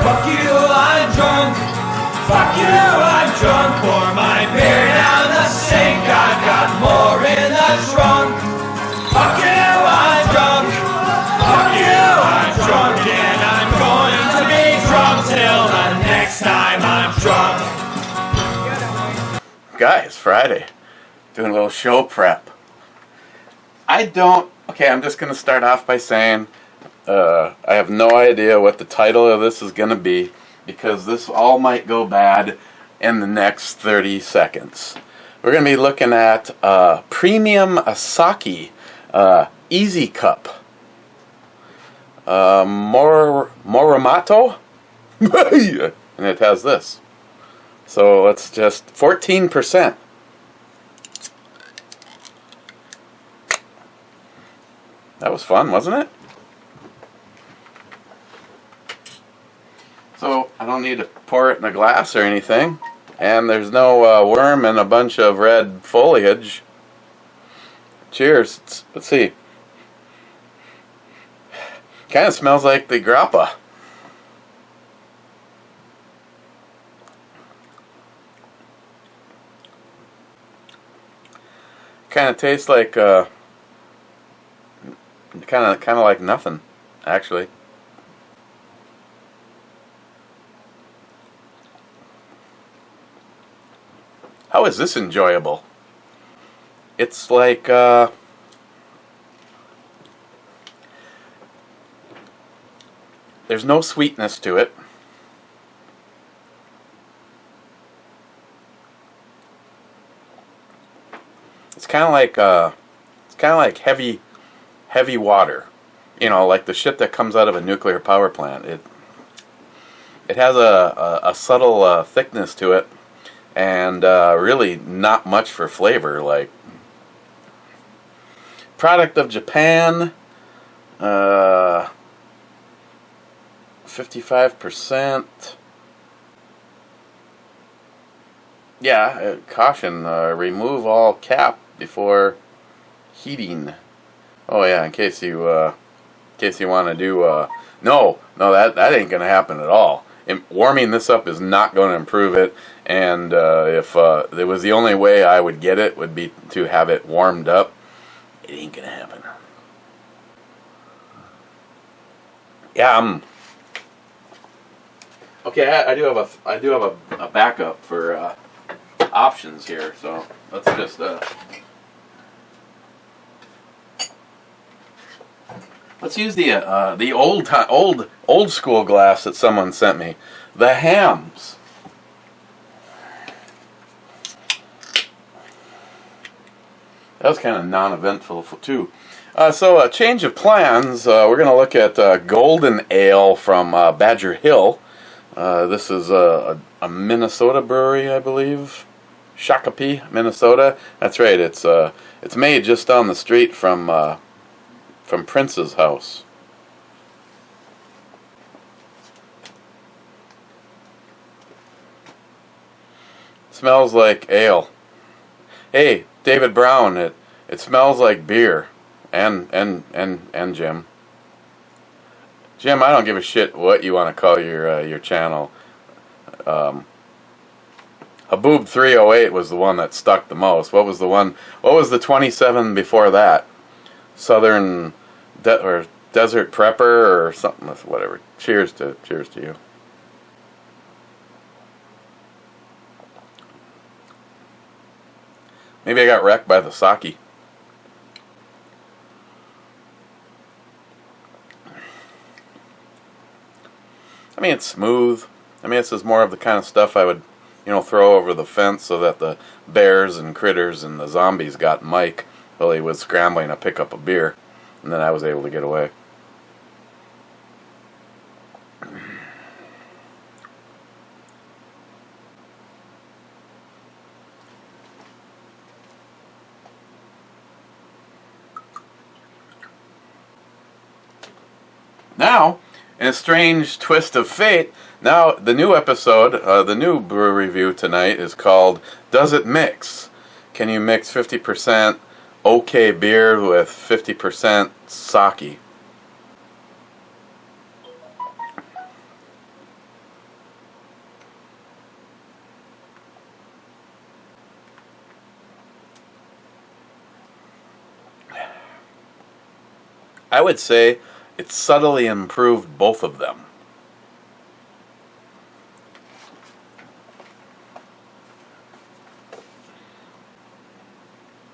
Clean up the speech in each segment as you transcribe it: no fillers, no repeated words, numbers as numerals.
Fuck you, I'm drunk. Fuck you, I'm drunk. Pour my beer down the sink. I've got more in the trunk. Fuck you, I'm drunk. Fuck you, I'm drunk. And I'm going to be drunk till the next time I'm drunk. Guys, Friday. Doing a little show prep. Okay, I'm just going to start off by saying I have no idea what the title of this is going to be, because this all might go bad in the next 30 seconds. We're going to be looking at Premium Asahi Easy Cup. Moramato? And it has this. So let's just 14%. That was fun, wasn't it? So I don't need to pour it in a glass or anything, and there's no worm and a bunch of red foliage. Cheers. Let's see. Kind of smells like the grappa. Kind of tastes like kind of like nothing, actually. How is this enjoyable? It's like there's no sweetness to it. It's kind of like heavy water, you know, like the shit that comes out of a nuclear power plant. It has a subtle thickness to it, and really not much for flavor. Like, product of Japan, 55%. Yeah, caution, remove all cap before heating. Oh yeah, in case you want to do no, that ain't gonna happen at all. Warming this up is not going to improve it, and if it was the only way I would get it would be to have it warmed up. It ain't gonna happen. Yeah, okay. I do have a backup for options here, so let's just let's use the old school glass that someone sent me, the Hams. That was kind of non-eventful too. So a change of plans. We're going to look at Golden Ale from Badger Hill. This is a Minnesota brewery, I believe. Shakopee, Minnesota. That's right. It's made just down the street from Prince's house. Smells like ale. Hey, David Brown, it smells like beer. And Jim. Jim, I don't give a shit what you want to call your channel. Haboob 308 was the one that stuck the most. What was the 27 before that? Southern or Desert Prepper or something, whatever. Cheers to you. Maybe I got wrecked by the sake. I mean, it's smooth. I mean, this is more of the kind of stuff I would, throw over the fence so that the bears and critters and the zombies got Mike while he was scrambling to pick up a beer, and then I was able to get away. Now, in a strange twist of fate, now the new episode, the new brew review tonight is called Does It Mix? Can you mix 50% okay beer with 50% sake? I would say it subtly improved both of them.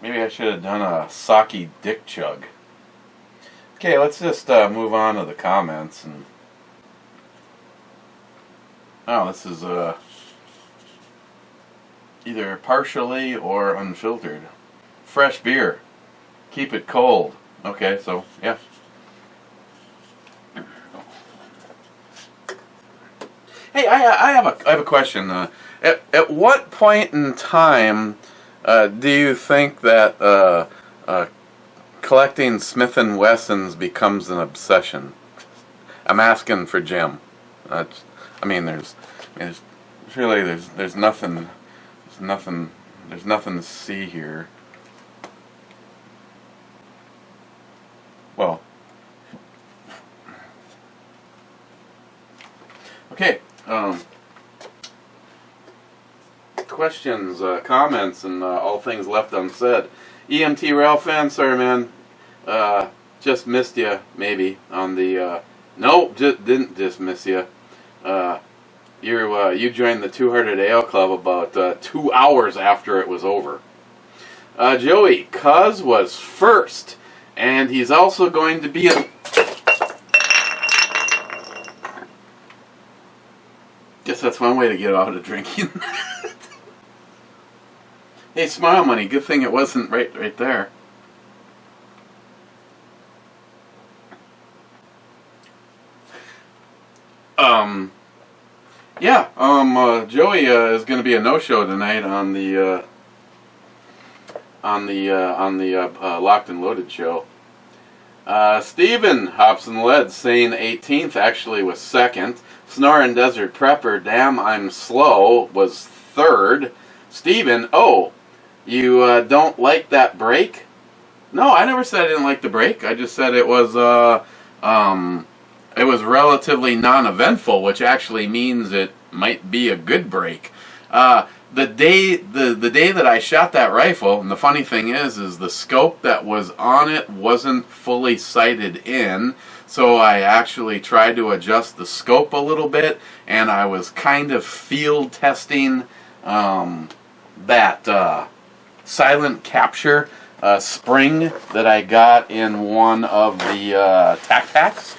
Maybe I should have done a sake dick chug. Okay, let's just move on to the comments. And oh, this is either partially or unfiltered. Fresh beer. Keep it cold. Okay, so yeah. Hey, I have a question. At what point in time do you think that collecting Smith & Wessons becomes an obsession? I'm asking for Jim. I mean, there's nothing to see here. Well, okay. Questions, comments, and all things left unsaid. EMT Ralph fan, sorry man, just missed you maybe on the. No, didn't just miss you. You joined the Two-Hearted Ale Club about 2 hours after it was over. Joey, Cuz was first, and he's also going to be a. Guess that's one way to get out of drinking. Hey, Smile Money, good thing it wasn't right there. Joey is going to be a no-show tonight on the Locked and Loaded show. Steven Hobson led, saying 18th actually was second. Snorin' Desert Prepper, Damn I'm Slow, was third. Steven, oh, you don't like that break? No, I never said I didn't like the break. I just said it was relatively non-eventful, which actually means it might be a good break. The day that I shot that rifle, and the funny thing is the scope that was on it wasn't fully sighted in, so I actually tried to adjust the scope a little bit, and I was kind of field testing that silent capture spring that I got in one of the tac packs.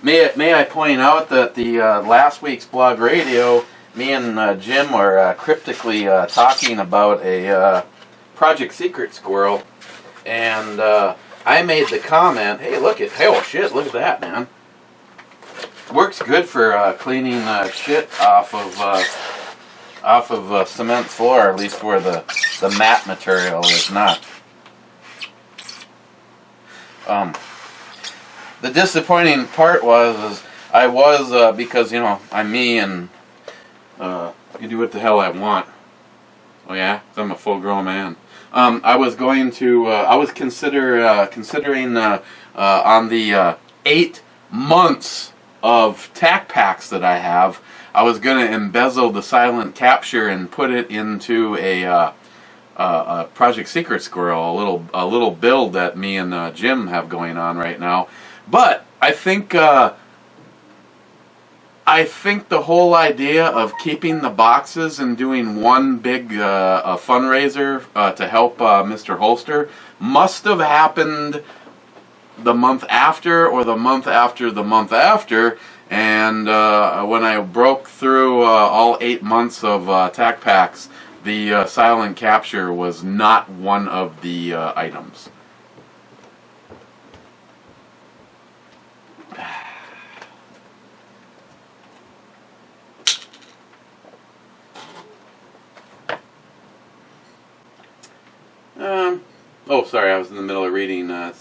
May I point out that the last week's blog radio, me and Jim were cryptically talking about a Project Secret squirrel, and I made the comment, hey, look at that, man. Works good for cleaning shit off of cement floor, at least where the matte material is not. The disappointing part was because, you know, I'm me and I can do what the hell I want. Oh yeah, 'cause I'm a full-grown man. I was considering on the 8 months of tac packs that I have, I was going to embezzle the silent capture and put it into a Project Secret squirrel, a little build that me and Jim have going on right now. But I think the whole idea of keeping the boxes and doing one big fundraiser to help Mr. Holster must have happened the month after, or the month after the month after, and when I broke through all 8 months of tac packs, the silent capture was not one of the items. Oh, sorry, I was in the middle of reading. You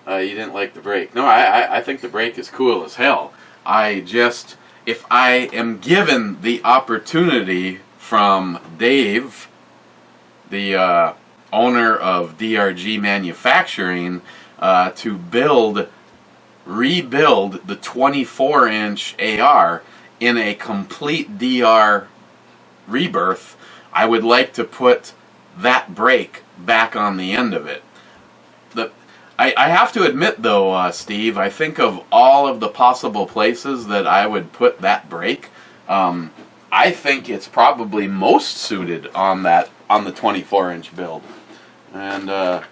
didn't like the break. No, I think the break is cool as hell. If I am given the opportunity from Dave, the owner of DRG Manufacturing, to rebuild the 24-inch AR in a complete DR rebirth, I would like to put that brake back on the end of it. I have to admit, though, Steve, I think of all of the possible places that I would put that brake, I think it's probably most suited on the 24-inch build. And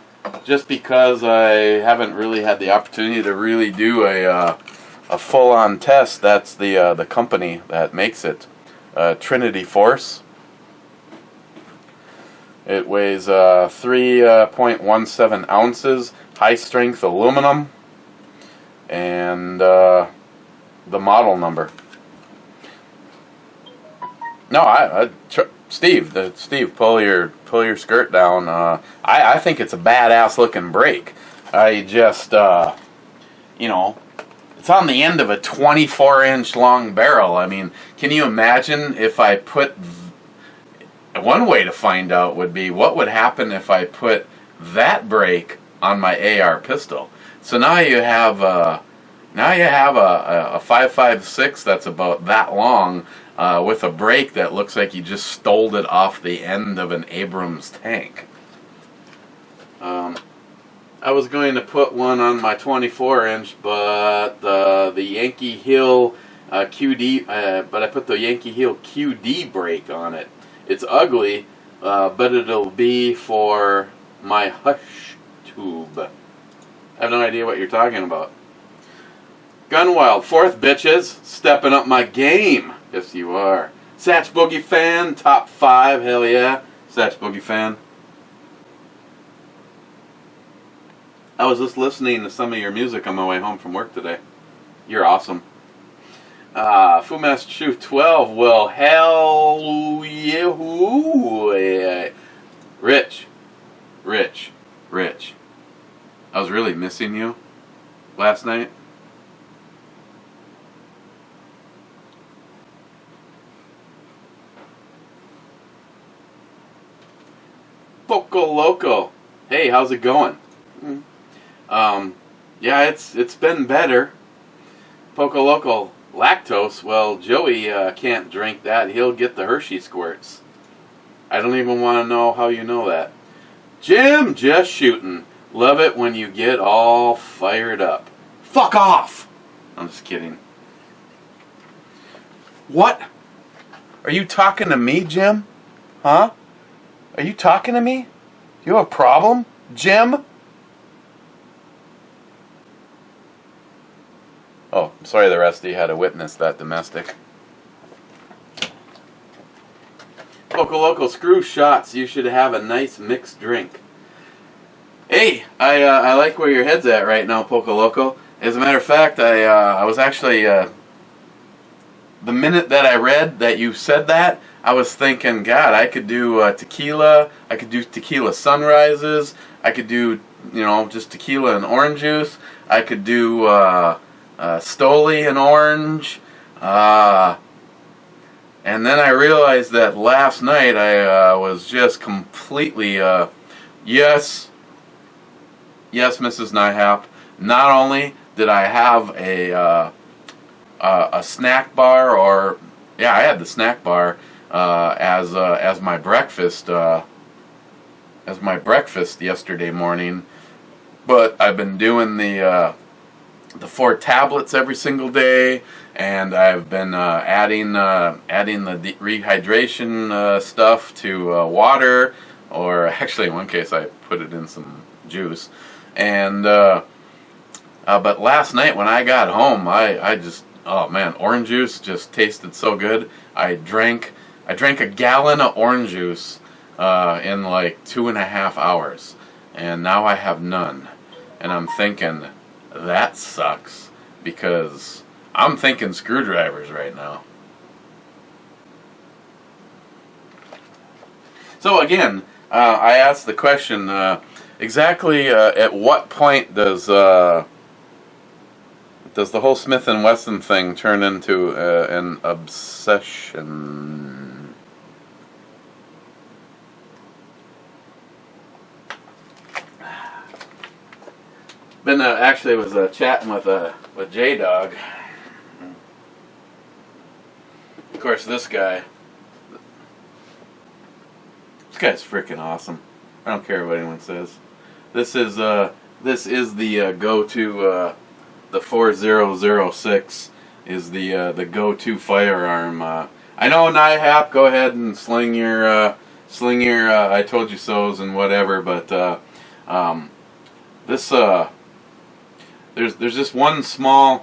just because I haven't really had the opportunity to really do a full-on test, that's the company that makes it, Trinity Force. It weighs 3.17 ounces, high-strength aluminum, and the model number. No, Steve, pull your skirt down. I think it's a badass looking brake. I just, you know, it's on the end of a 24-inch long barrel. I mean, can you imagine if I put? One way to find out would be what would happen if I put that brake on my AR pistol. So now you have a 5.56 that's about that long, with a brake that looks like you just stole it off the end of an Abrams tank. I was going to put one on my 24-inch, but the Yankee Hill QD, but I put the Yankee Hill QD brake on it. It's ugly, but it'll be for my hush tube. I have no idea what you're talking about. Gunwild, fourth bitches, stepping up my game. Yes, you are. Satch Boogie fan, top 5, hell yeah. Satch Boogie fan. I was just listening to some of your music on my way home from work today. You're awesome. Fumaster Shoe 12, well, hell yeah. Rich. I was really missing you last night. Poco Loco. Hey, how's it going? Yeah, it's been better. Poco Loco. Lactose, well, Joey can't drink that. He'll get the Hershey squirts. I don't even want to know how you know that. Jim, just shooting. Love it when you get all fired up. Fuck off! I'm just kidding. What? Are you talking to me, Jim? Huh? Are you talking to me? You have a problem, Jim? Oh, I'm sorry the rest of you had to witness that domestic. Local screw shots. You should have a nice mixed drink. Hey, I like where your head's at right now, Poco Loco. As a matter of fact, I was actually, the minute that I read that you said that, I was thinking, God, I could do tequila. I could do tequila sunrises. I could do, just tequila and orange juice. I could do Stoli and orange, and then I realized that last night I was just completely, yes, Mrs. Nyhap, not only did I have a snack bar, or, yeah, I had the snack bar as my breakfast, yesterday morning, but I've been doing the 4 tablets every single day, and I've been adding the rehydration stuff to water, or actually in one case I put it in some juice. And but last night when I got home, I just, oh man, orange juice just tasted so good. I drank a gallon of orange juice in like 2.5 hours, and now I have none, and I'm thinking, that sucks, because I'm thinking screwdrivers right now. So again, I asked the question, exactly at what point does the whole Smith & Wesson thing turn into an obsession? Actually was chatting with J-Dog. Of course, this guy's freaking awesome. I don't care what anyone says. This is this is the go-to. The 4006 is the go-to firearm. I know NIHAP. Go ahead and sling your I told you so's and whatever, but this there's just one small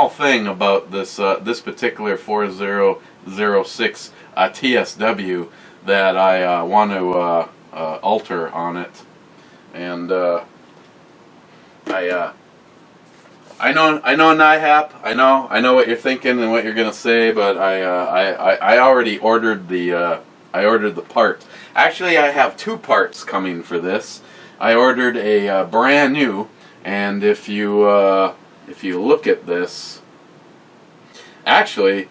thing about this this particular 4006 TSW that I want to alter on it, and I know NIHAP. I know what you're thinking and what you're gonna say, but I already ordered the part. Actually, I have two parts coming for this. I ordered a brand new, and if you look at this, actually,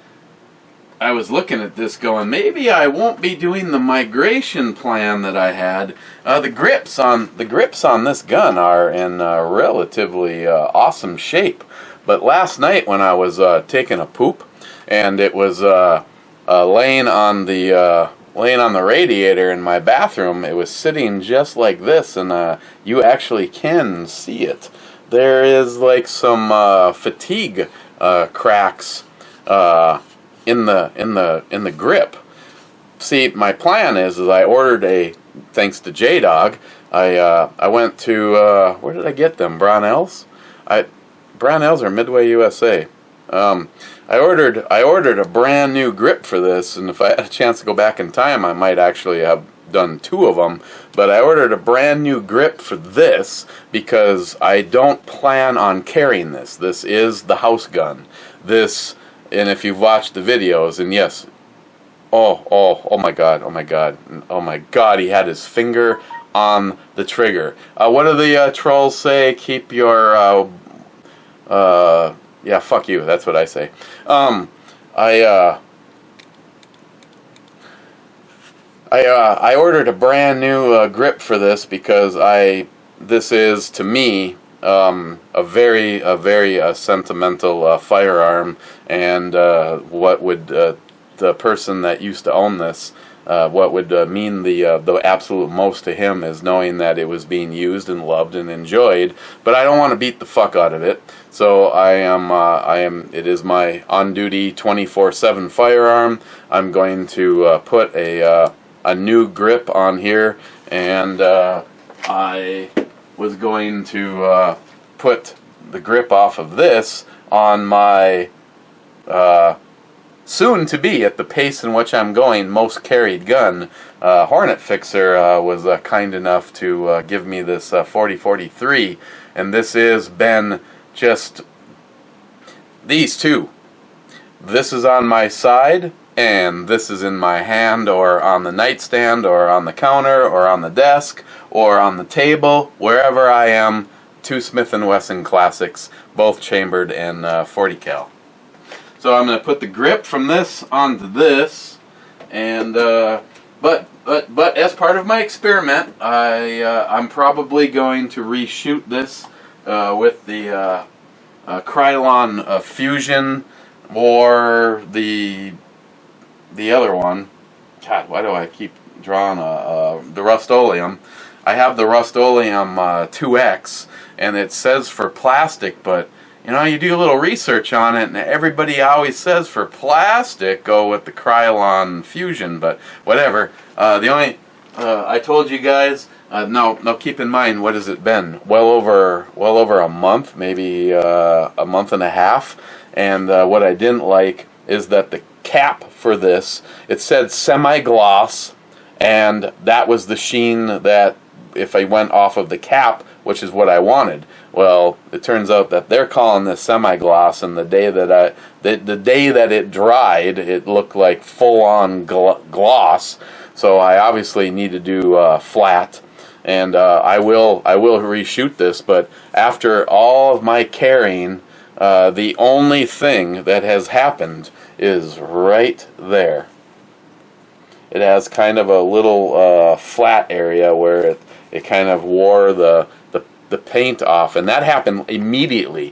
I was looking at this going, maybe I won't be doing the migration plan that I had. The grips on this gun are in relatively awesome shape. But last night when I was taking a poop, and it was laying on the radiator in my bathroom, it was sitting just like this, and you actually can see it. There is like some fatigue cracks in the grip. See, my plan is I ordered thanks to J-Dog, I went to where did I get them? Brownells? Brownells or Midway USA. I ordered a brand new grip for this, and if I had a chance to go back in time, I might actually have done two of them. But I ordered a brand new grip for this because I don't plan on carrying this. This is the house gun. This. And if you've watched the videos, and yes, oh my God, he had his finger on the trigger. What do the trolls say? Keep your, yeah, fuck you, that's what I say. I ordered a brand new grip for this because this is, to me, a very sentimental firearm, and what would the person that used to own this, what would mean the absolute most to him is knowing that it was being used and loved and enjoyed. But I don't want to beat the fuck out of it, so it is my on-duty 24/7 firearm. I'm going to put a new grip on here, and I was going to put the grip off of this on my soon to be, at the pace in which I'm going, most carried gun. Hornet Fixer was kind enough to give me this 4043, and this has been just these two. This is on my side, and this is in my hand, or on the nightstand, or on the counter, or on the desk, or on the table, wherever I am. Two Smith & Wesson classics, both chambered in 40 cal. So I'm going to put the grip from this onto this, and but as part of my experiment, I'm probably going to reshoot this with the Krylon Fusion, or the other one. God, why do I keep drawing the Rust-Oleum? I have the Rust-Oleum 2X, and it says for plastic, but you know, you do a little research on it, and everybody always says for plastic, go with the Krylon Fusion, but whatever. I told you guys, no, keep in mind, what has it been? Well over a month, maybe a month and a half, and what I didn't like is that the cap for this, it said semi-gloss, and that was the sheen that if I went off of the cap, which is what I wanted. Well, it turns out that they're calling this semi-gloss, and the day that it dried, it looked like full-on gloss. So I obviously need to do flat, and I will reshoot this. But after all of my carrying, the only thing that has happened is right there. It has kind of a little flat area where it kind of wore the paint off, and that happened immediately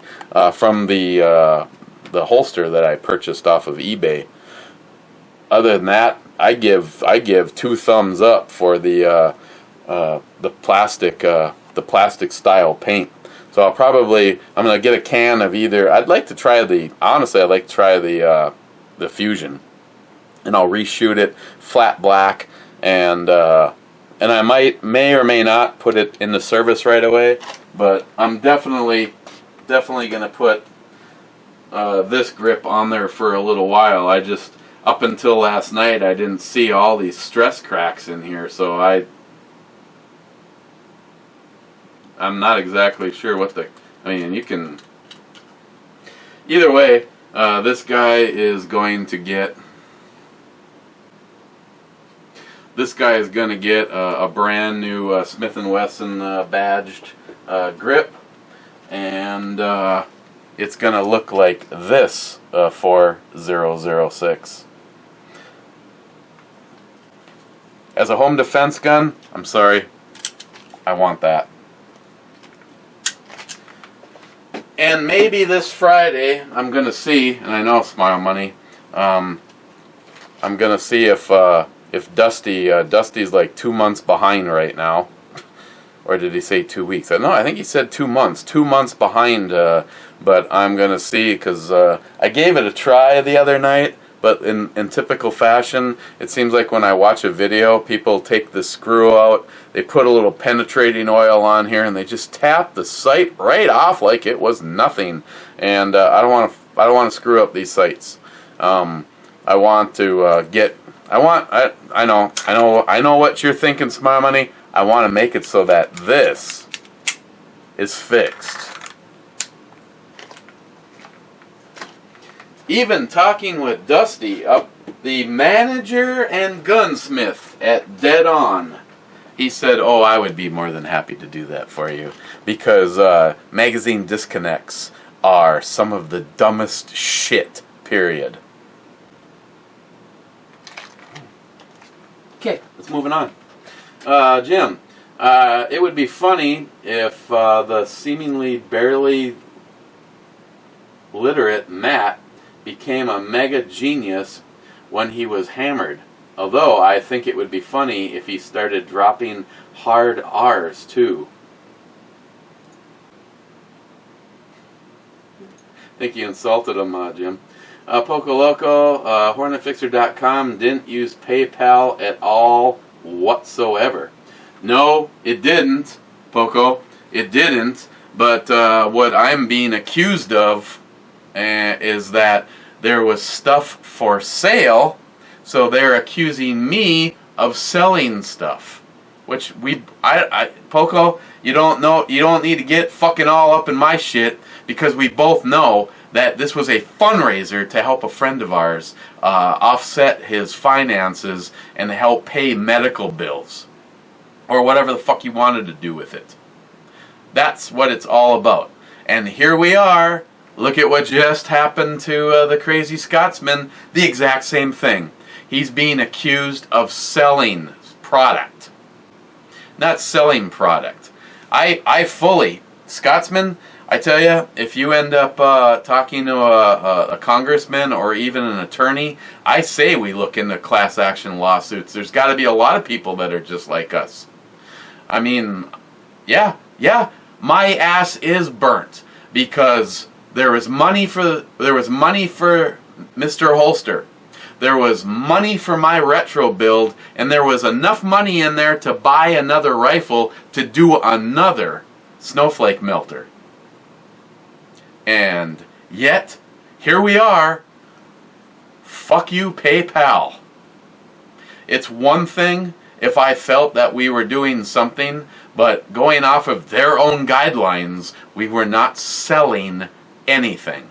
from the holster that I purchased off of eBay. Other than that, I give 2 thumbs up for the plastic the plastic style paint. So I'm gonna get a can of either. I'd like to try honestly, I'd like to try the Fusion, and I'll reshoot it flat black, and I may or may not put it into service right away, but I'm definitely gonna put this grip on there for a little while. I just, up until last night, I didn't see all these stress cracks in here, so I'm not exactly sure what you can, either way, this guy is going to get a brand new Smith & Wesson badged grip, and it's going to look like this for 006. As a home defense gun, I'm sorry, I want that. And maybe this Friday, I'm going to see, and I know Smile Money, I'm going to see if Dusty's like 2 months behind right now. Or did he say 2 weeks? No, I think he said 2 months. 2 months behind, but I'm going to see, because I gave it a try the other night, but in typical fashion, it seems like when I watch a video, people take the screw out, they put a little penetrating oil on here, and they just tap the sight right off like it was nothing. And I don't want to screw up these sights. I want to I know what you're thinking, Smile Money. I want to make it so that this is fixed. Even talking with Dusty, the manager and gunsmith at Dead On, he said, "Oh, I would be more than happy to do that for you, because magazine disconnects are some of the dumbest shit, period." Okay, let's move on. Jim, it would be funny if the seemingly barely literate Matt became a mega genius when he was hammered. Although I think it would be funny if he started dropping hard R's too. I think you insulted him, Jim. Poco Loco, HornetFixer.com didn't use PayPal at all whatsoever. No, it didn't, Poco. It didn't. But what I'm being accused of is that there was stuff for sale, so they're accusing me of selling stuff. Which Poco, you don't need to get fucking all up in my shit, because we both know that this was a fundraiser to help a friend of ours offset his finances and help pay medical bills, or whatever the fuck you wanted to do with it. That's what it's all about. And here we are. Look at what just happened to the crazy Scotsman. The exact same thing. He's being accused of selling product, not selling product. Scotsman, I tell you, if you end up talking to a congressman or even an attorney, I say we look into class action lawsuits. There's got to be a lot of people that are just like us. I mean, yeah, my ass is burnt, because there was money for Mr. Holster. There was money for my retro build, and there was enough money in there to buy another rifle to do another snowflake melter. And yet, here we are. Fuck you, PayPal. It's one thing if I felt that we were doing something, but going off of their own guidelines, we were not selling anything.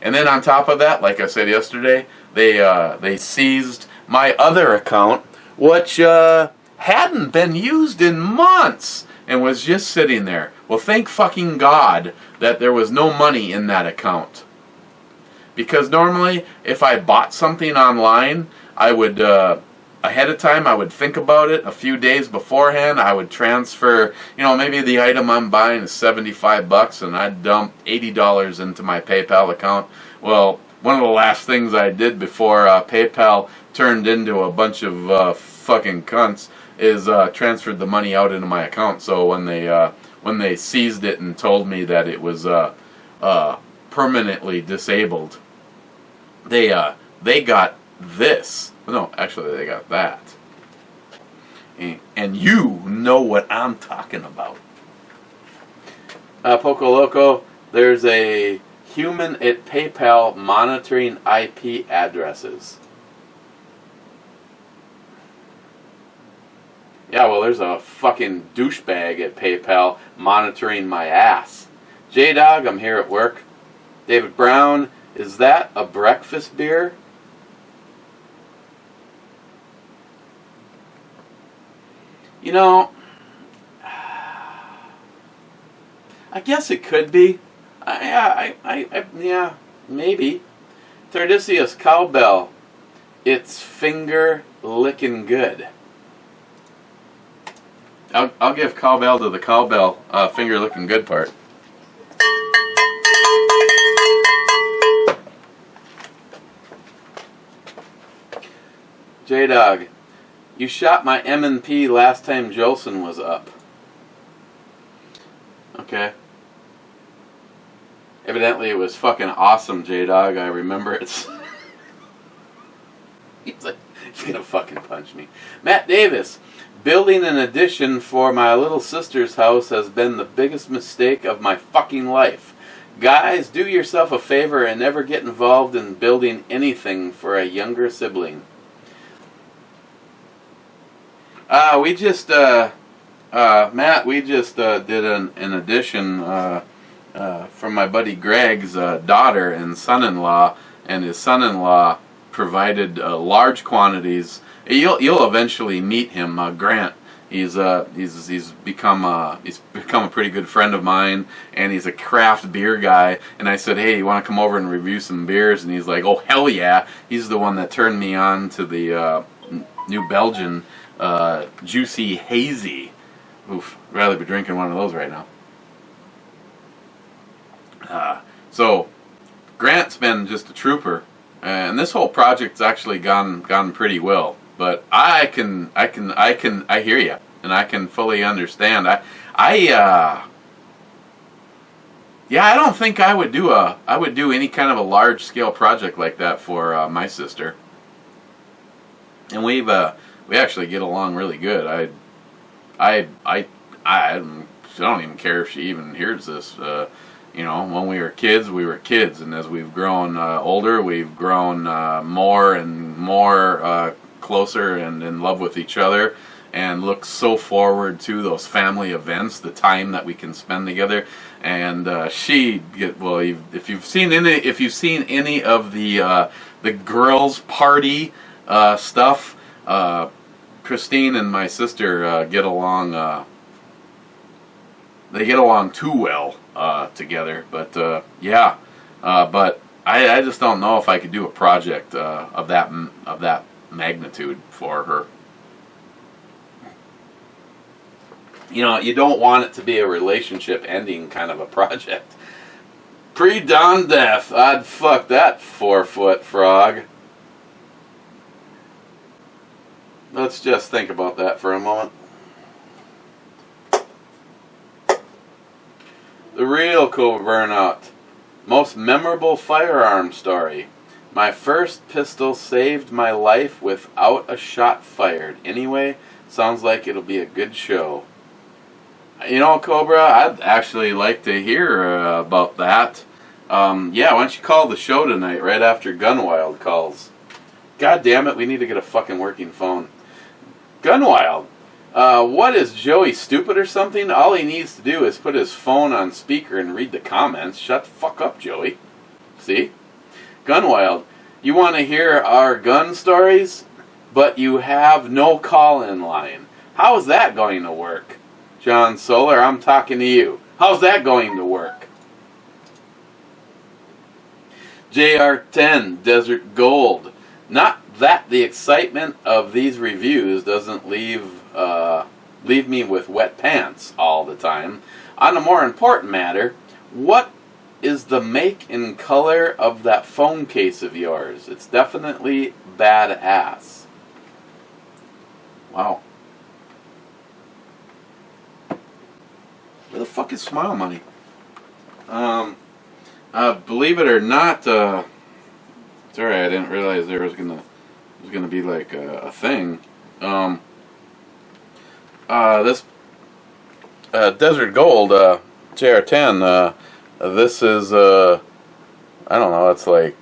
And then on top of that, like I said yesterday, they seized my other account, which hadn't been used in months and was just sitting there. Well, thank fucking God that there was no money in that account. Because normally, if I bought something online, I would, ahead of time, I would think about it a few days beforehand. I would transfer, maybe the item I'm buying is $75 and I'd dump $80 into my PayPal account. Well, one of the last things I did before PayPal turned into a bunch of fucking cunts is transferred the money out into my account. So when they seized it and told me that it was permanently disabled, they got this. No, actually they got that. And you know what I'm talking about. Poco Loco, there's a human at PayPal monitoring IP addresses. Yeah, well, there's a fucking douchebag at PayPal monitoring my ass. J-Dog, I'm here at work. David Brown, is that a breakfast beer? You know, I guess it could be. Yeah, maybe. Tardisius Cowbell, it's finger licking good. I'll give cowbell to the cowbell finger licking good part. J-Dog, you shot my M&P last time Jolson was up. Okay. Evidently it was fucking awesome, J-Dog. I remember it. He's like, he's gonna fucking punch me. Matt Davis, building an addition for my little sister's house has been the biggest mistake of my fucking life. Guys, do yourself a favor and never get involved in building anything for a younger sibling. Matt, we just did an addition from my buddy Greg's daughter and son-in-law, and his son-in-law provided large quantities. You'll eventually meet him, Grant. He's become a pretty good friend of mine, and he's a craft beer guy. And I said, hey, you want to come over and review some beers? And he's like, oh hell yeah! He's the one that turned me on to the New Belgian Juicy Hazy. Oof, I'd rather be drinking one of those right now. So Grant's been just a trooper, and this whole project's actually gone pretty well. But I hear you, and I can fully understand. I don't think I would do any kind of a large scale project like that for my sister. And we actually get along really good. I don't even care if she even hears this. When we were kids, and as we've grown older, we've grown more and more closer and in love with each other, and look so forward to those family events, the time that we can spend together. And if you've seen any of the girls' party stuff, Christine and my sister get along. They get along too well together. But but I just don't know if I could do a project of that magnitude for her. You don't want it to be a relationship ending kind of a project. Pre-dawn death, I'd fuck that 4-foot frog. Let's just think about that for a moment. The real Cobra Burnout. Most memorable firearm story. My first pistol saved my life without a shot fired. Anyway, sounds like it'll be a good show. Cobra, I'd actually like to hear about that. Why don't you call the show tonight right after Gunwild calls? God damn it, we need to get a fucking working phone. Gunwild, what is Joey, stupid or something? All he needs to do is put his phone on speaker and read the comments. Shut the fuck up, Joey. See? Gunwild, you want to hear our gun stories, but you have no call-in line. How is that going to work? John Solar, I'm talking to you. How's that going to work? JR10, Desert Gold. Not that the excitement of these reviews doesn't leave me with wet pants all the time. On a more important matter, what is the make and color of that phone case of yours? It's definitely badass. Wow. Where the fuck is Smile Money? Believe it or not, sorry, I didn't realize there was gonna be like a thing. This Desert Gold JR10. This is I don't know. It's like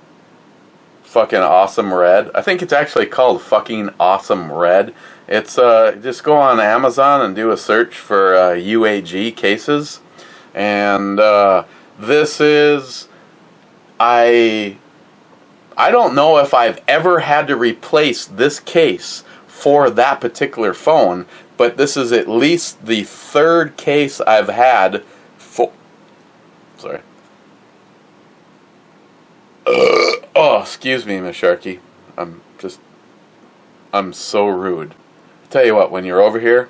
fucking awesome red. I think it's actually called fucking awesome red. It's just go on Amazon and do a search for UAG cases, and this is I don't know if I've ever had to replace this case for that particular phone, but this is at least the third case I've had for. Sorry. Oh, excuse me, Miss Sharkey. I'm so rude. I'll tell you what, when you're over here,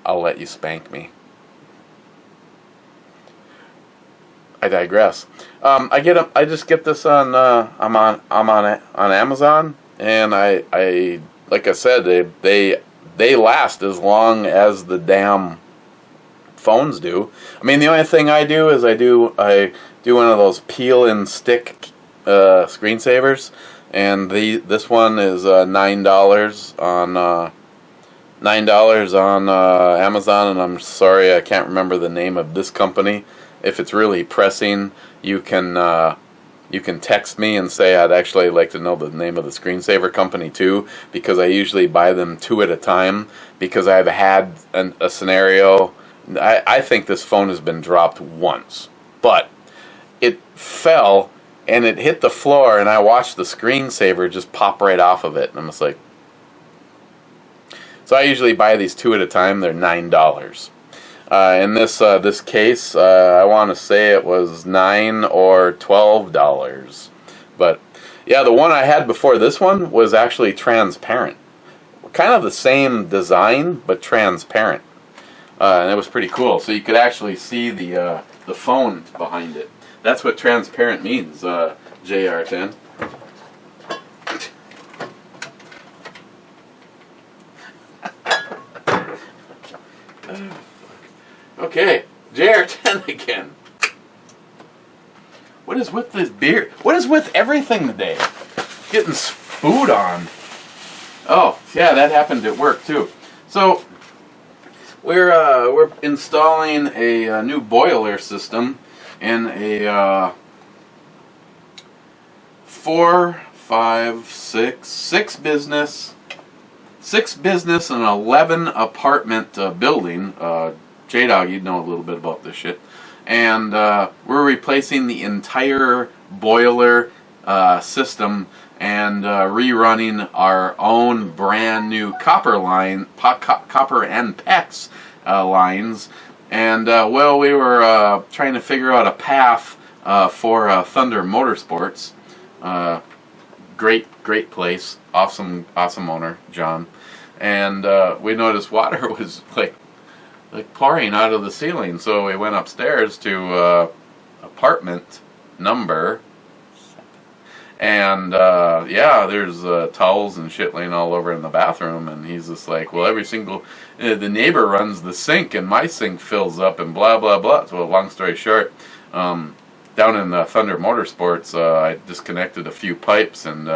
I'll let you spank me. I digress. I just get this on I'm on Amazon, and I like I said, they last as long as the damn phones do. I mean, the only thing I do is I do one of those peel and stick screensavers, and this one is $9 on Amazon, and I'm sorry I can't remember the name of this company. If it's really pressing, you can text me and say I'd actually like to know the name of the screensaver company too, because I usually buy them 2 at a time, because I've had a scenario. I think this phone has been dropped once, but it fell and it hit the floor, and I watched the screensaver just pop right off of it, and I'm just like, so I usually buy these 2 at a time. They're $9. In this case, I want to say it was $9 or $12. But yeah, the one I had before this one was actually transparent, kind of the same design but transparent, and it was pretty cool. So you could actually see the phone behind it. That's what transparent means, JR10. Okay, JR10 again. What is with this beer? What is with everything today? Getting spooed on. Oh, yeah, that happened at work too. So we're installing a new boiler system in a 6 business and 11 apartment building. J-Dog, you'd know a little bit about this shit. And we're replacing the entire boiler system and rerunning our own brand new copper and PEX lines. And well, we were trying to figure out a path for Thunder Motorsports. Great place, awesome owner, John. And we noticed water was like pouring out of the ceiling, so we went upstairs to apartment number 7. And yeah, there's towels and shit laying all over in the bathroom, and he's just like, well, the neighbor runs the sink, and my sink fills up, and blah blah blah. So long story short, down in Thunder Motorsports, I disconnected a few pipes and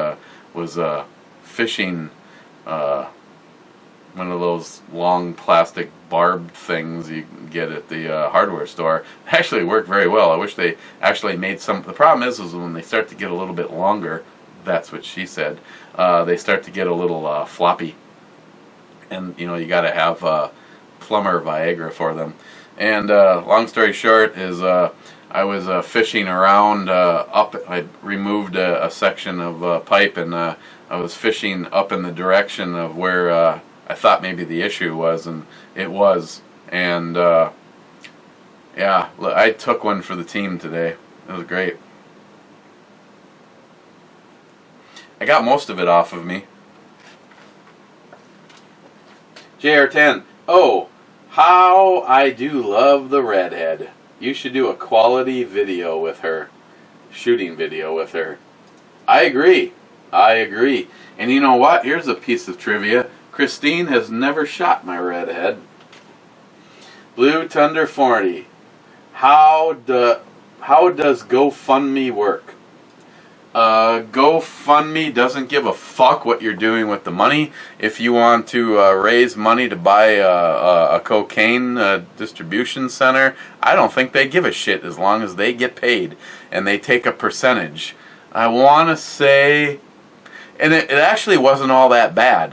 was fishing one of those long plastic barbed things you can get at the hardware store. It actually worked very well. I wish they actually made some. The problem is when they start to get a little bit longer, that's what she said, they start to get a little floppy. And, you know, you got to have plumber Viagra for them. And long story short is I was fishing around up. I removed a section of pipe, and I was fishing up in the direction of where I thought maybe the issue was, and it was. And yeah, I took one for the team today. It was great. I got most of it off of me. JR10. Oh, how I do love the redhead. You should do a quality video with her. Shooting video with her. I agree. And you know what? Here's a piece of trivia. Christine has never shot my redhead. Blue Thunder 40. how does GoFundMe work? GoFundMe doesn't give a fuck what you're doing with the money. If you want to raise money to buy a cocaine distribution center, I don't think they give a shit as long as they get paid and they take a percentage. I want to say, and it actually wasn't all that bad.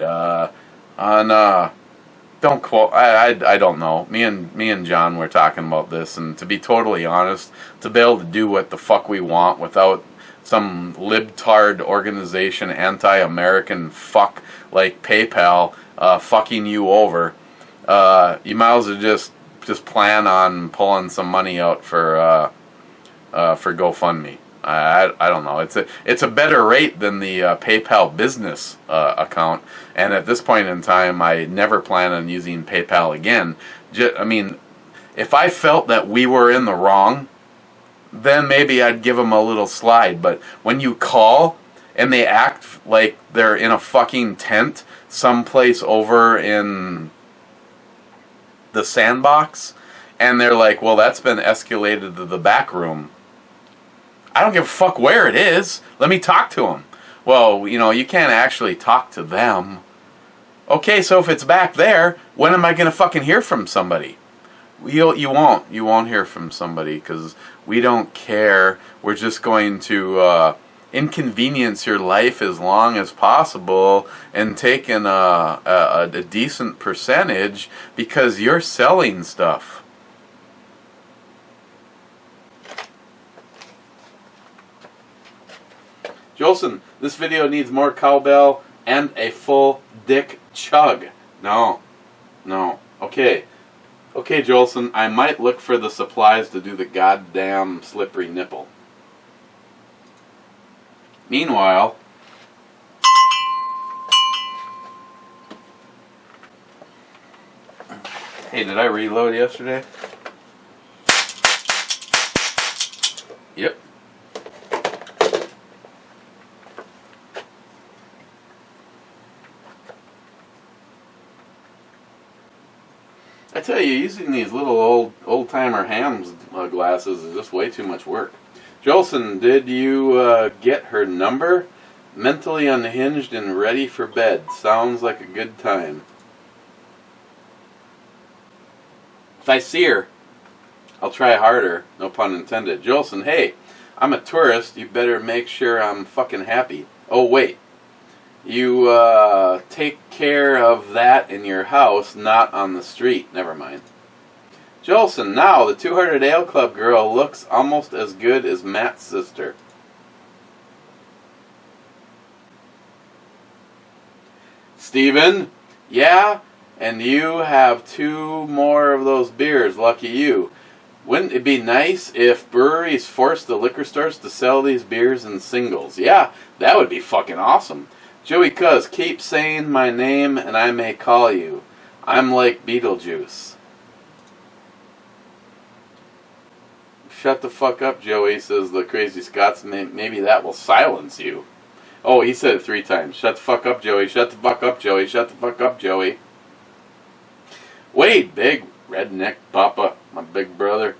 Don't quote. I don't know. Me and John were talking about this, and to be totally honest, to be able to do what the fuck we want without some libtard organization, anti-American fuck like PayPal fucking you over, you might as well just plan on pulling some money out for GoFundMe. I don't know. It's a better rate than the PayPal business account, and at this point in time, I never plan on using PayPal again. I mean, if I felt that we were in the wrong, then maybe I'd give them a little slide. But when you call and they act like they're in a fucking tent someplace over in the sandbox, and they're like, well, that's been escalated to the back room. I don't give a fuck where it is. Let me talk to them. Well, you know, you can't actually talk to them. Okay, so if it's back there, when am I going to fucking hear from somebody? You won't. You won't hear from somebody because we don't care. We're just going to inconvenience your life as long as possible and take in a decent percentage because you're selling stuff. Jolson, this video needs more cowbell and a full dick chug. No. Okay, Jolson, I might look for the supplies to do the goddamn slippery nipple. Meanwhile, hey, did I reload yesterday? Yep. I tell you, using these little old-timer hams glasses is just way too much work. Jolson, did you get her number? Mentally unhinged and ready for bed. Sounds like a good time. If I see her, I'll try harder. No pun intended. Jolson, hey, I'm a tourist. You better make sure I'm fucking happy. Oh, wait. You take care of that in your house, not on the street. Never mind. Jolson, now the 200 Ale Club girl looks almost as good as Matt's sister. Steven, yeah, and you have 2 more of those beers. Lucky you. Wouldn't it be nice if breweries forced the liquor stores to sell these beers in singles? Yeah, that would be fucking awesome. Joey Cuz, keep saying my name and I may call you. I'm like Beetlejuice. Shut the fuck up, Joey, says the crazy Scots. Maybe that will silence you. Oh, he said it 3 times. Shut the fuck up, Joey. Shut the fuck up, Joey. Shut the fuck up, Joey. Wait, big redneck papa, my big brother.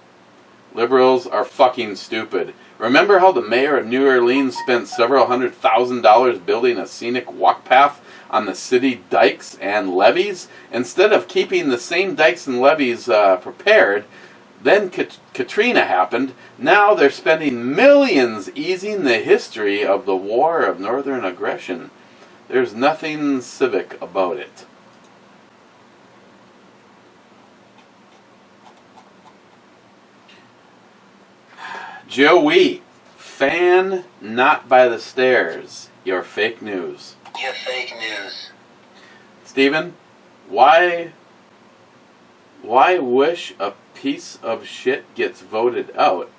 Liberals are fucking stupid. Remember how the mayor of New Orleans spent several $100,000 building a scenic walk path on the city dikes and levees? Instead of keeping the same dikes and levees prepared, then Katrina happened. Now they're spending millions easing the history of the war of northern aggression. There's nothing civic about it. Joey, fan not by the stairs. You're fake news. You're fake news. Steven, why wish a piece of shit gets voted out?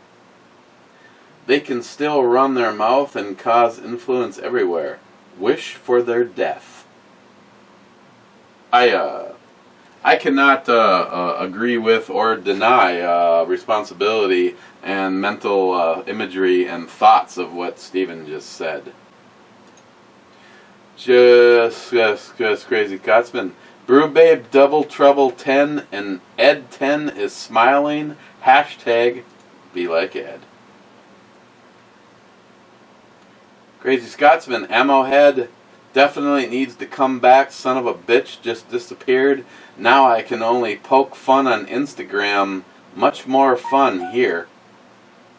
They can still run their mouth and cause influence everywhere. Wish for their death. I cannot agree with or deny responsibility and mental imagery and thoughts of what Steven just said. Just crazy Cotsman. BrewBabe Double Trouble 10 and Ed 10 is smiling. Hashtag be like Ed. Crazy Scotsman, Ammo Head definitely needs to come back. Son of a bitch just disappeared. Now I can only poke fun on Instagram. Much more fun here.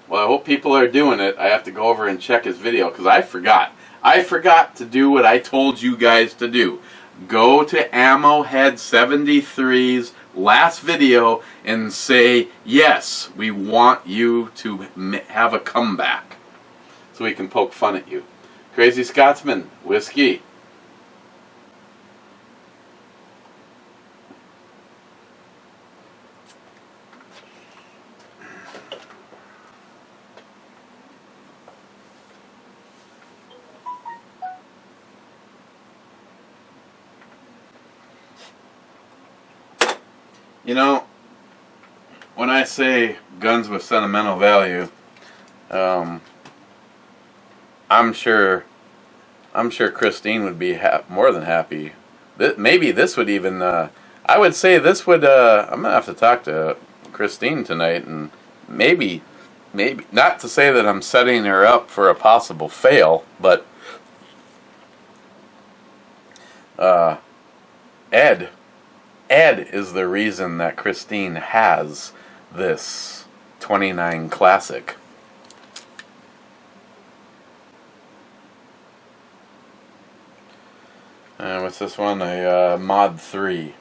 Well, I hope people are doing it. I have to go over and check his video because I forgot. I forgot to do what I told you guys to do. Go to Ammo Head 73's last video and say, yes, we want you to have a comeback so we can poke fun at you. Crazy Scotsman, whiskey. You know, when I say guns with sentimental value, I'm sure Christine would be more than happy. Maybe this would even, I would say this would, I'm going to have to talk to Christine tonight, and maybe, not to say that I'm setting her up for a possible fail, but Ed is the reason that Christine has this 29 Classic. What's this one? A Mod 3.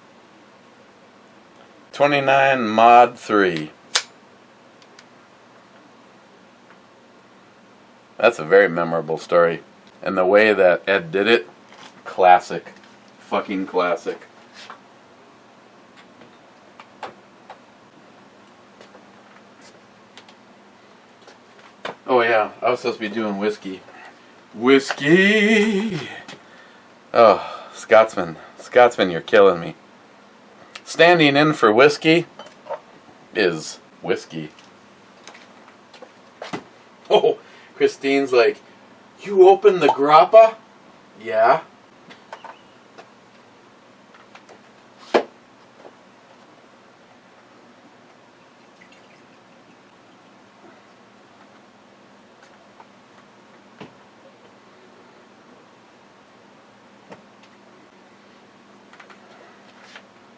29 Mod 3. That's a very memorable story. And the way that Ed did it, classic. Fucking classic. Oh yeah, I was supposed to be doing whiskey. Whiskey! Oh, Scotsman, you're killing me. Standing in for whiskey is whiskey. Oh, Christine's like, you opened the grappa? Yeah.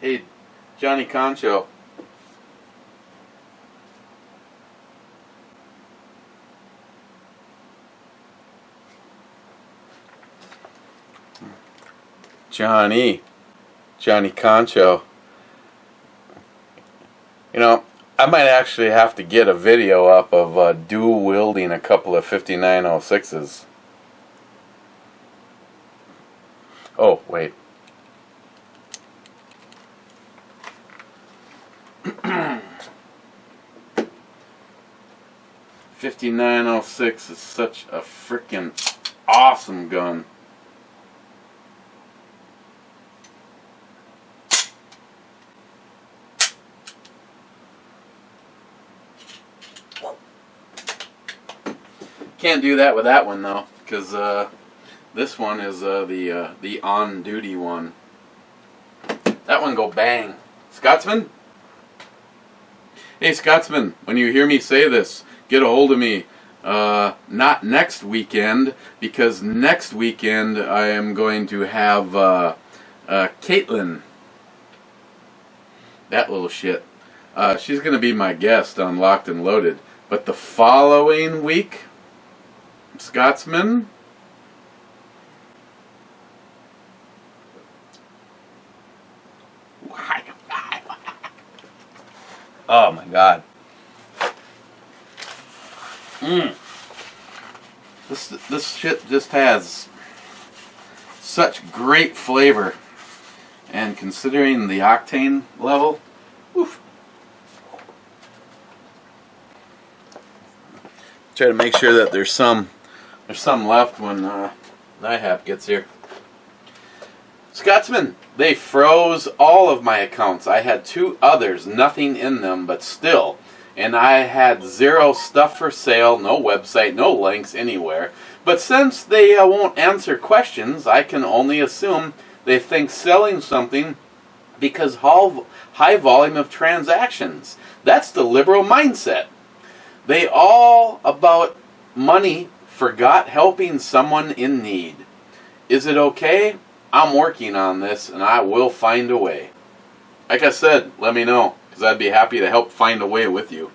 Hey, Johnny Concho. Johnny Concho. You know, I might actually have to get a video up of dual wielding a couple of 5906s. Oh, wait. 5906 is such a freaking awesome gun. Can't do that with that one though, because this one is the on-duty one. That one go bang. Scotsman? Hey Scotsman, when you hear me say this, get a hold of me. Not next weekend, because next weekend I am going to have Caitlin. That little shit. She's going to be my guest on Locked and Loaded. But the following week, Scotsman, oh my God. This shit just has such great flavor, and considering the octane level, oof. Try to make sure that there's some left when NIHAP gets here. Scotsman, they froze all of my accounts. I had 2 others, nothing in them, but still. And I had 0 stuff for sale, no website, no links anywhere. But since they won't answer questions, I can only assume they think selling something because high volume of transactions. That's the liberal mindset. They all about money, forgot helping someone in need. Is it okay? I'm working on this and I will find a way. Like I said, let me know, because I'd be happy to help find a way with you.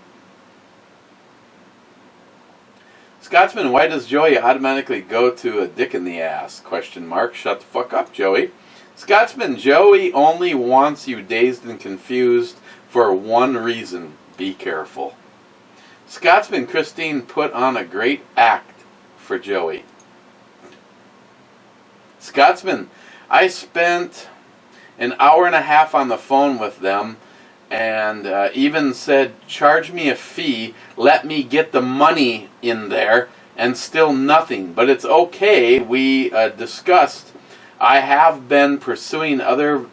Scotsman, why does Joey automatically go to a dick in the ass? Question mark. Shut the fuck up, Joey. Scotsman, Joey only wants you dazed and confused for one reason. Be careful. Scotsman, Christine put on a great act for Joey. Scotsman, I spent an hour and a half on the phone with them and even said, charge me a fee, let me get the money in there, and still nothing. But it's okay, we discussed. I have been pursuing other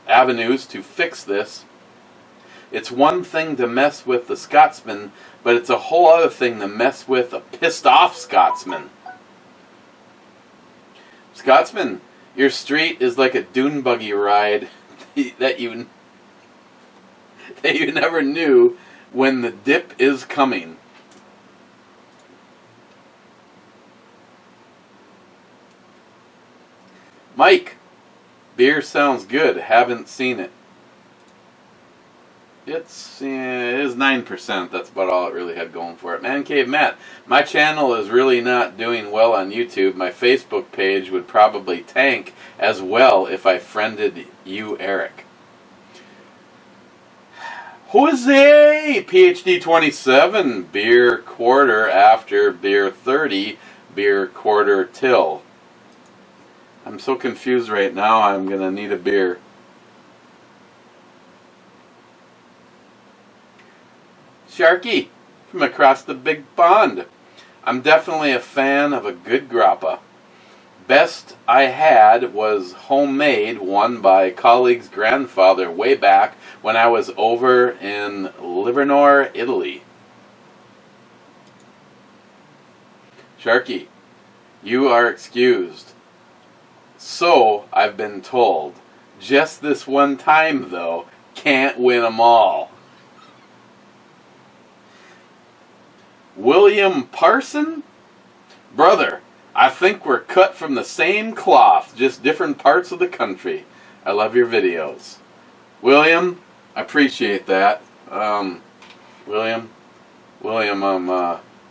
avenues to fix this. It's one thing to mess with the Scotsman, but it's a whole other thing to mess with a pissed off Scotsman. Scotsman, your street is like a dune buggy ride that you never knew when the dip is coming. Mike, beer sounds good. Haven't seen it. It is 9%. That's about all it really had going for it. Man Cave Matt, my channel is really not doing well on YouTube. My Facebook page would probably tank as well if I friended you, Eric. Jose, PhD 27, beer quarter after beer 30, beer quarter till. I'm so confused right now, I'm going to need a beer. Sharky, from across the big pond. I'm definitely a fan of a good grappa. Best I had was homemade, one by a colleague's grandfather way back when I was over in Livorno, Italy. Sharky, you are excused. So I've been told. Just this one time, though, can't win 'em all. William Parson? Brother, I think we're cut from the same cloth, just different parts of the country. I love your videos. William, I appreciate that. William,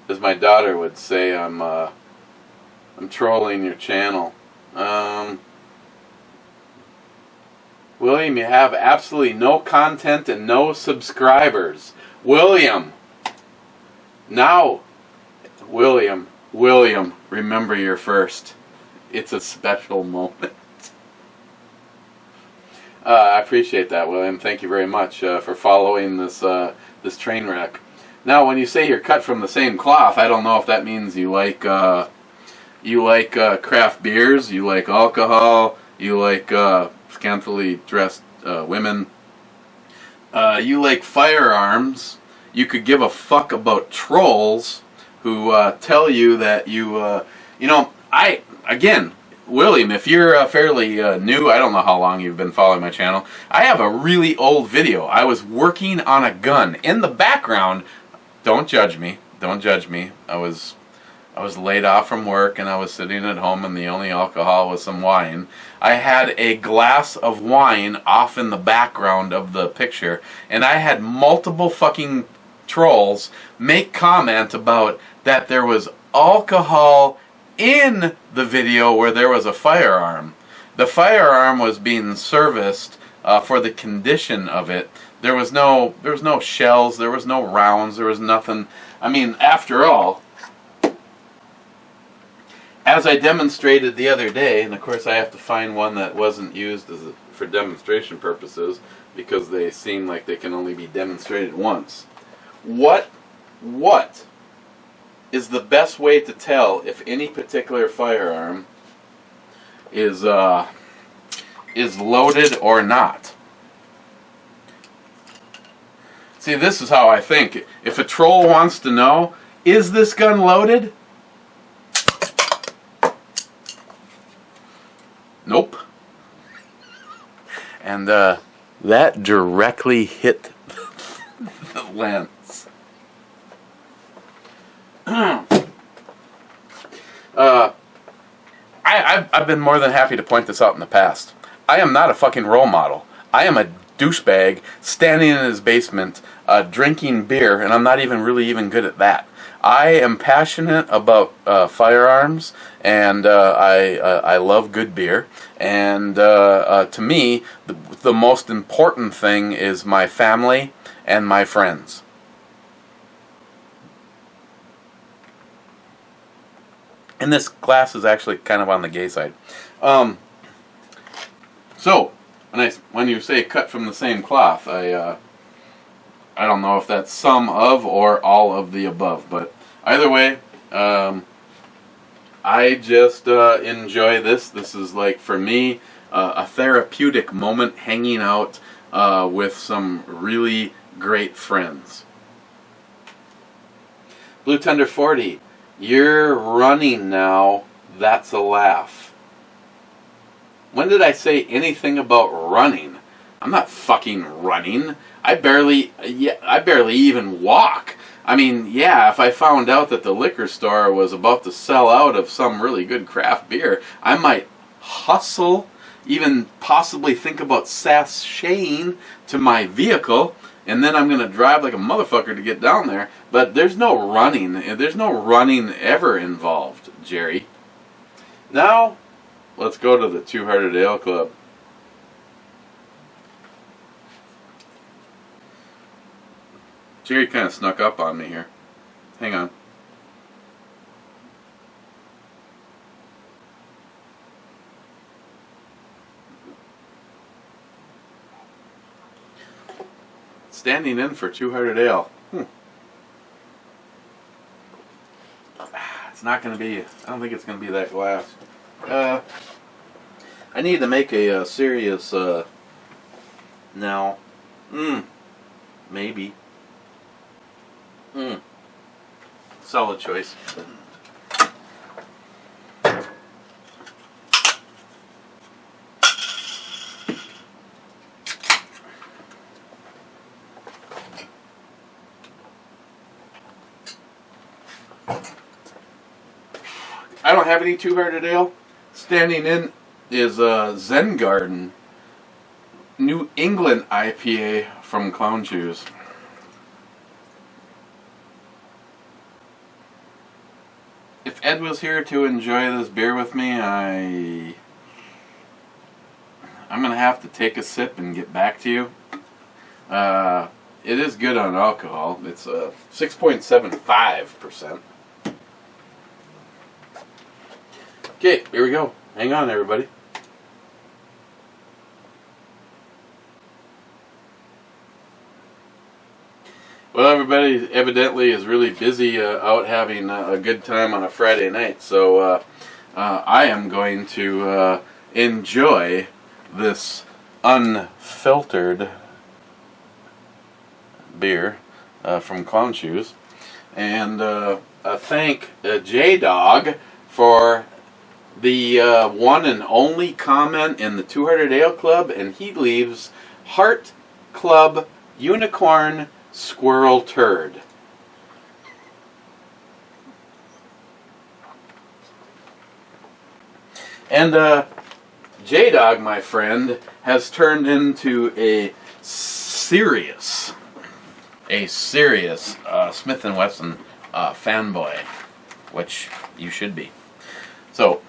as my daughter would say, I'm trolling your channel. William, you have absolutely no content and no subscribers. William, now, William, remember your first. It's a special moment. I appreciate that, William. Thank you very much for following this this train wreck. Now, when you say you're cut from the same cloth, I don't know if that means you like craft beers, you like alcohol, you like scantily dressed women, you like firearms. You could give a fuck about trolls who tell you that again, William, if you're fairly new, I don't know how long you've been following my channel, I have a really old video. I was working on a gun. In the background, don't judge me, I was laid off from work and I was sitting at home and the only alcohol was some wine. I had a glass of wine off in the background of the picture, and I had multiple fucking trolls make comment about that there was alcohol in the video where there was a firearm. The firearm was being serviced for the condition of it. There was no shells, there was no rounds, there was nothing. I mean, after all, as I demonstrated the other day, and of course I have to find one that wasn't used for demonstration purposes because they seem like they can only be demonstrated once. What is the best way to tell if any particular firearm is loaded or not? See, this is how I think. If a troll wants to know, is this gun loaded? Nope. and that directly hit the lens. I've been more than happy to point this out in the past. I am not a fucking role model. I am a douchebag standing in his basement drinking beer, and I'm not even really even good at that. I am passionate about firearms, and I love good beer. And to me, the most important thing is my family and my friends. And this glass is actually kind of on the gay side. So, when you say cut from the same cloth, I don't know if that's some of or all of the above, but either way, I just enjoy this. This is like, for me, a therapeutic moment hanging out with some really great friends. Blue Thunder 40. You're running now, that's a laugh. When did I say anything about running? I'm not fucking running. I barely even walk. I mean, yeah, if I found out that the liquor store was about to sell out of some really good craft beer, I might hustle, even possibly think about sashaying to my vehicle, and then I'm going to drive like a motherfucker to get down there. But there's no running. There's no running ever involved, Jerry. Now, let's go to the Two-Hearted Ale Club. Jerry kind of snuck up on me here. Hang on. Standing in for Two-Hearted Ale. It's not going to be, I don't think it's going to be that glass. I need to make a serious, now, maybe. Solid choice. I don't have any Two-Hearted Ale. Standing in is Zen Garden New England IPA from Clown Shoes. If Ed was here to enjoy this beer with me, I'm going to have to take a sip and get back to you. It is good on alcohol. It's 6.75%. Okay, here we go. Hang on, everybody. Well, everybody evidently is really busy out having a good time on a Friday night, so I am going to enjoy this unfiltered beer from Clown Shoes, and thank J-Dog for the one and only comment in the Two-Hearted Ale Club, and he leaves Heart Club Unicorn Squirrel Turd. And J-Dog, my friend, has turned into a serious Smith & Wesson fanboy, which you should be. So,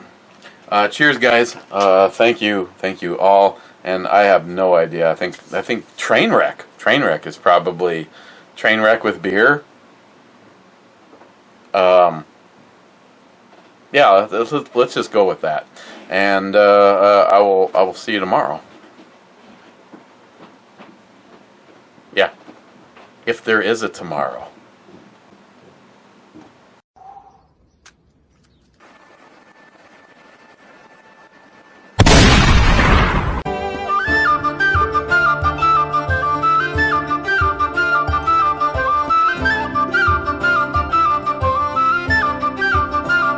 cheers, guys. Thank you all. And I have no idea. I think Trainwreck is probably Trainwreck with beer. Yeah, let's just go with that. And I will see you tomorrow. Yeah, if there is a tomorrow.